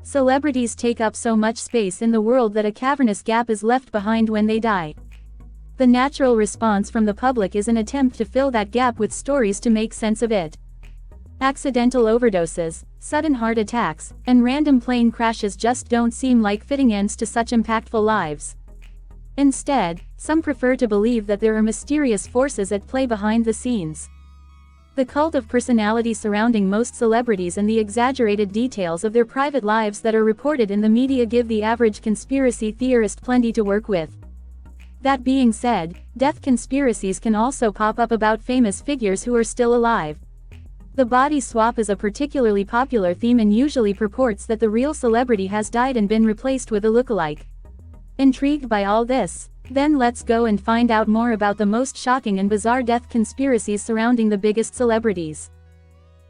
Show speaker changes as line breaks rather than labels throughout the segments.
Celebrities take up so much space in the world that a cavernous gap is left behind when they die. The natural response from the public is an attempt to fill that gap with stories to make sense of it. Accidental overdoses, sudden heart attacks, and random plane crashes just don't seem like fitting ends to such impactful lives. Instead, some prefer to believe that there are mysterious forces at play behind the scenes. The cult of personality surrounding most celebrities and the exaggerated details of their private lives that are reported in the media give the average conspiracy theorist plenty to work with. That being said, death conspiracies can also pop up about famous figures who are still alive. The body swap is a particularly popular theme and usually purports that the real celebrity has died and been replaced with a lookalike. Intrigued by all this? Then let's go and find out more about the most shocking and bizarre death conspiracies surrounding the biggest celebrities.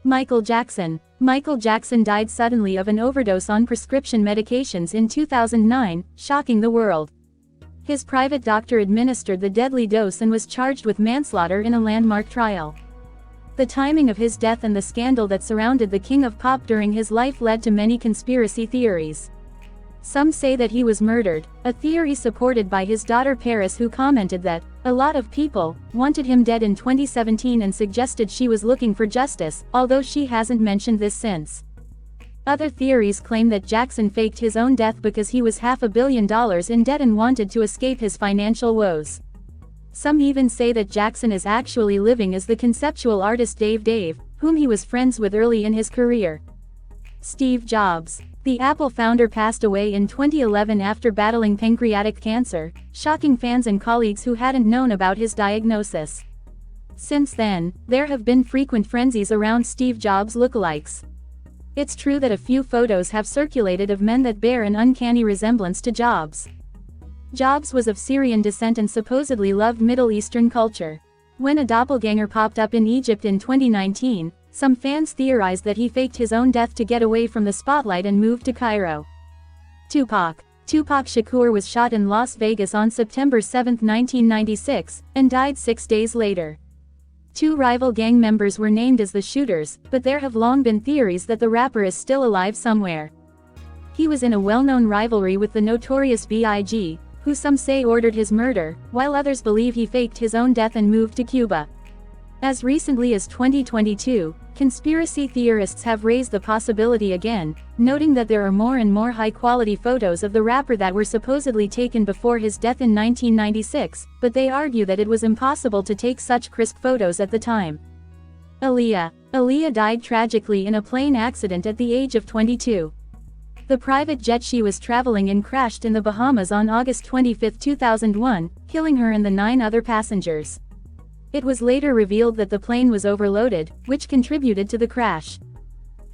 Michael Jackson. Michael Jackson died suddenly of an overdose on prescription medications in 2009, shocking the world. His private doctor administered the deadly dose and was charged with manslaughter in a landmark trial. The timing of his death and the scandal that surrounded the King of Pop during his life led to many conspiracy theories. Some say that he was murdered, a theory supported by his daughter Paris, who commented that a lot of people wanted him dead in 2017 and suggested she was looking for justice, although she hasn't mentioned this since. Other theories claim that Jackson faked his own death because he was $500 million in debt and wanted to escape his financial woes. Some even say that Jackson is actually living as the conceptual artist Dave, whom he was friends with early in his career. Steve Jobs. The Apple founder passed away in 2011 after battling pancreatic cancer, shocking fans and colleagues who hadn't known about his diagnosis. Since then, there have been frequent frenzies around Steve Jobs lookalikes. It's true that a few photos have circulated of men that bear an uncanny resemblance to Jobs. Jobs was of Syrian descent and supposedly loved Middle Eastern culture. When a doppelganger popped up in Egypt in 2019, some fans theorized that he faked his own death to get away from the spotlight and moved to Cairo. Tupac. Tupac Shakur was shot in Las Vegas on September 7, 1996, and died 6 days later. Two rival gang members were named as the shooters, but there have long been theories that the rapper is still alive somewhere. He was in a well-known rivalry with the Notorious B.I.G., who some say ordered his murder, while others believe he faked his own death and moved to Cuba. As recently as 2022, conspiracy theorists have raised the possibility again, noting that there are more and more high-quality photos of the rapper that were supposedly taken before his death in 1996, but they argue that it was impossible to take such crisp photos at the time. Aaliyah. Aaliyah died tragically in a plane accident at the age of 22. The private jet she was traveling in crashed in the Bahamas on August 25, 2001, killing her and the 9 other passengers. It was later revealed that the plane was overloaded, which contributed to the crash.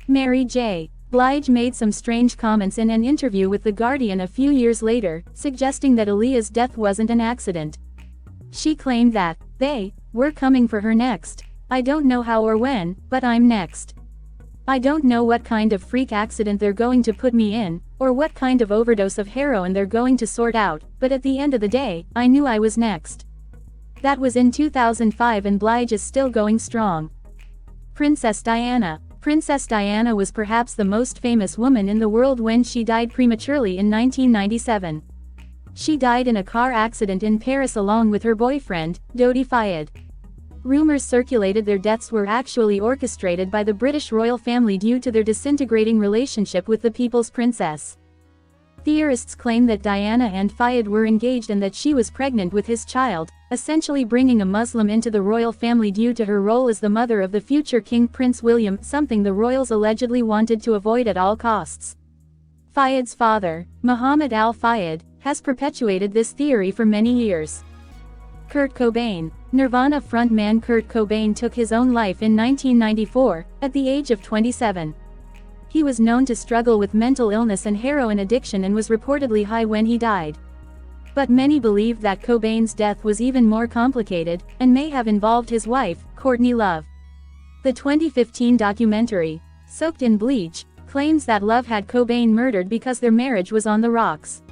Mary J. Blige made some strange comments in an interview with The Guardian a few years later, suggesting that Aaliyah's death wasn't an accident. She claimed that they were coming for her next. I don't know how or when, but I'm next. I don't know what kind of freak accident they're going to put me in, or what kind of overdose of heroin they're going to sort out, but at the end of the day, I knew I was next. That was in 2005 and Blige is still going strong. Princess Diana. Princess Diana was perhaps the most famous woman in the world when she died prematurely in 1997. She died in a car accident in Paris along with her boyfriend, Dodi Fayed. Rumors circulated their deaths were actually orchestrated by the British royal family due to their disintegrating relationship with the People's Princess. Theorists claim that Diana and Fayed were engaged and that she was pregnant with his child, essentially bringing a Muslim into the royal family due to her role as the mother of the future King Prince William, something the royals allegedly wanted to avoid at all costs. Fayed's father, Mohammed Al Fayed, has perpetuated this theory for many years. Kurt Cobain. Nirvana frontman Kurt Cobain took his own life in 1994, at the age of 27. He was known to struggle with mental illness and heroin addiction and was reportedly high when he died. But many believe that Cobain's death was even more complicated, and may have involved his wife, Courtney Love. The 2015 documentary, Soaked in Bleach, claims that Love had Cobain murdered because their marriage was on the rocks.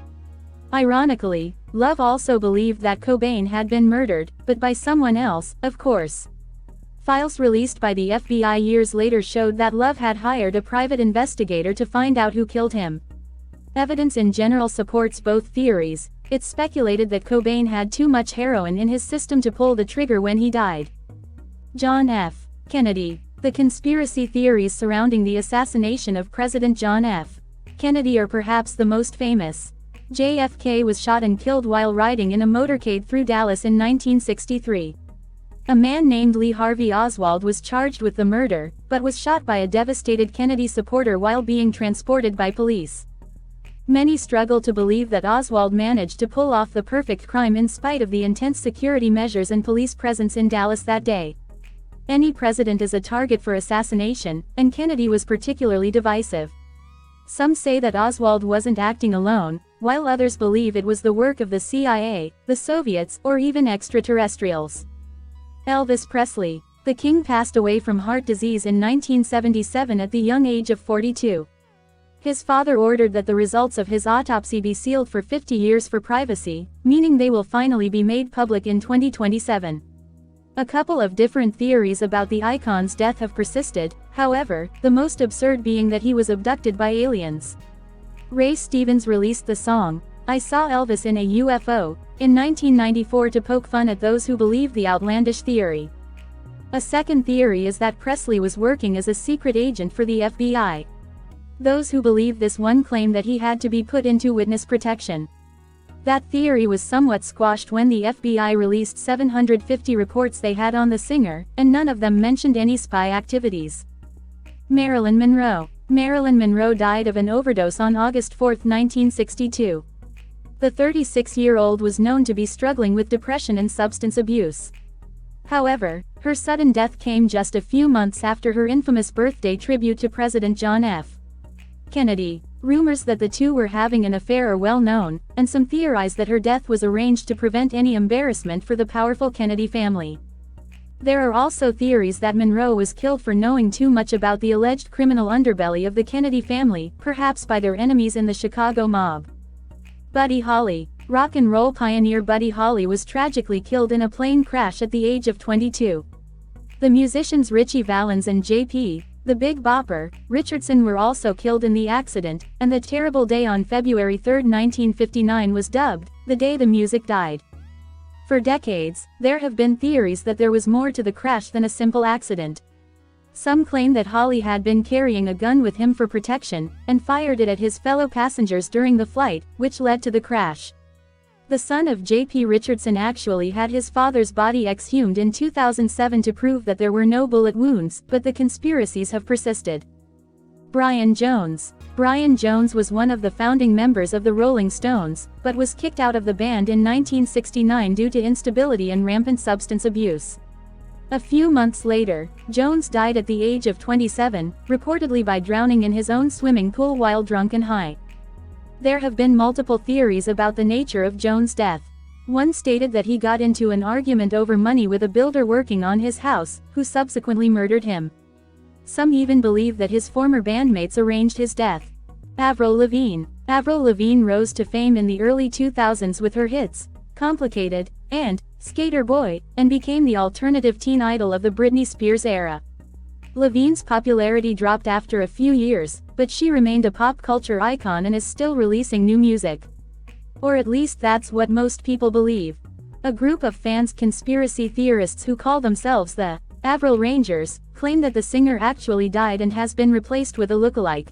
Ironically, Love also believed that Cobain had been murdered, but by someone else, of course. Files released by the FBI years later showed that Love had hired a private investigator to find out who killed him. Evidence in general supports both theories. It's speculated that Cobain had too much heroin in his system to pull the trigger when he died. John F. Kennedy. The conspiracy theories surrounding the assassination of President John F. Kennedy are perhaps the most famous. JFK was shot and killed while riding in a motorcade through Dallas in 1963. A man named Lee Harvey Oswald was charged with the murder, but was shot by a devastated Kennedy supporter while being transported by police. Many struggle to believe that Oswald managed to pull off the perfect crime in spite of the intense security measures and police presence in Dallas that day. Any president is a target for assassination, and Kennedy was particularly divisive. Some say that Oswald wasn't acting alone, while others believe it was the work of the CIA, the Soviets, or even extraterrestrials. Elvis Presley. The King passed away from heart disease in 1977 at the young age of 42. His father ordered that the results of his autopsy be sealed for 50 years for privacy, meaning they will finally be made public in 2027. A couple of different theories about the icon's death have persisted, however, the most absurd being that he was abducted by aliens. Ray Stevens released the song, "I Saw Elvis in a UFO," in 1994 to poke fun at those who believe the outlandish theory. A second theory is that Presley was working as a secret agent for the FBI. Those who believe this one claim that he had to be put into witness protection. That theory was somewhat squashed when the FBI released 750 reports they had on the singer, and none of them mentioned any spy activities. Marilyn Monroe. Marilyn Monroe died of an overdose on August 4, 1962. The 36-year-old was known to be struggling with depression and substance abuse. However, her sudden death came just a few months after her infamous birthday tribute to President John F. Kennedy. Rumors that the two were having an affair are well known, and some theorize that her death was arranged to prevent any embarrassment for the powerful Kennedy family. There are also theories that Monroe was killed for knowing too much about the alleged criminal underbelly of the Kennedy family, perhaps by their enemies in the Chicago mob. Buddy Holly. Rock and roll pioneer Buddy Holly was tragically killed in a plane crash at the age of 22. The musicians Ritchie Valens and J.P. The Big Bopper, Richardson were also killed in the accident, and the terrible day on February 3, 1959 was dubbed the day the music died. For decades, there have been theories that there was more to the crash than a simple accident. Some claim that Holly had been carrying a gun with him for protection, and fired it at his fellow passengers during the flight, which led to the crash. The son of J.P. Richardson actually had his father's body exhumed in 2007 to prove that there were no bullet wounds, but the conspiracies have persisted. Brian Jones. Brian Jones was one of the founding members of the Rolling Stones, but was kicked out of the band in 1969 due to instability and rampant substance abuse. A few months later, Jones died at the age of 27, reportedly by drowning in his own swimming pool while drunk and high. There have been multiple theories about the nature of Jones' death. One stated that he got into an argument over money with a builder working on his house, who subsequently murdered him. Some even believe that his former bandmates arranged his death. Avril Lavigne. Avril Lavigne rose to fame in the early 2000s with her hits, "Complicated" and "Skater Boy," and became the alternative teen idol of the Britney Spears era. Lavigne's popularity dropped after a few years, but she remained a pop culture icon and is still releasing new music. Or at least that's what most people believe. A group of fans, conspiracy theorists who call themselves the Avril Rangers, claim that the singer actually died and has been replaced with a lookalike.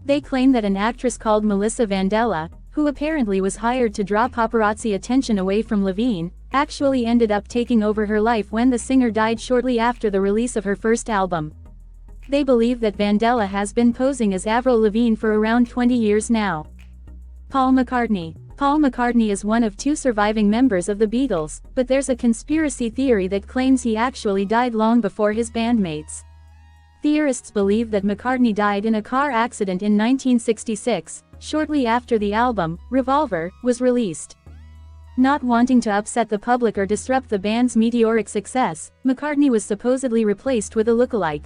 They claim that an actress called Melissa Vandella, who apparently was hired to draw paparazzi attention away from Lavigne, actually ended up taking over her life when the singer died shortly after the release of her first album. They believe that Vandella has been posing as Avril Lavigne for around 20 years now. Paul McCartney. Paul McCartney is one of two surviving members of the Beatles, but there's a conspiracy theory that claims he actually died long before his bandmates. Theorists believe that McCartney died in a car accident in 1966, shortly after the album, Revolver, was released. Not wanting to upset the public or disrupt the band's meteoric success, McCartney was supposedly replaced with a lookalike.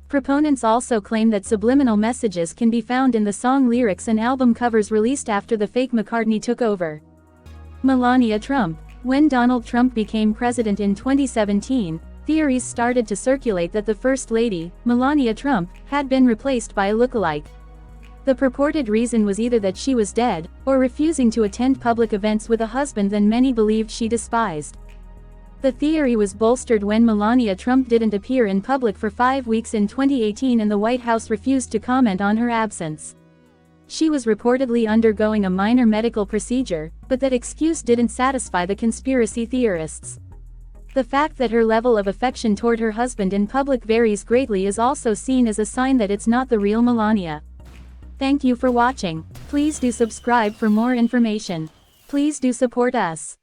Proponents also claim that subliminal messages can be found in the song lyrics and album covers released after the fake McCartney took over. Melania Trump. When Donald Trump became president in 2017, theories started to circulate that the First Lady, Melania Trump, had been replaced by a lookalike. The purported reason was either that she was dead, or refusing to attend public events with a husband that many believed she despised. The theory was bolstered when Melania Trump didn't appear in public for 5 weeks in 2018 and the White House refused to comment on her absence. She was reportedly undergoing a minor medical procedure, but that excuse didn't satisfy the conspiracy theorists. The fact that her level of affection toward her husband in public varies greatly is also seen as a sign that it's not the real Melania. Thank you for watching. Please do subscribe for more information. Please do support us.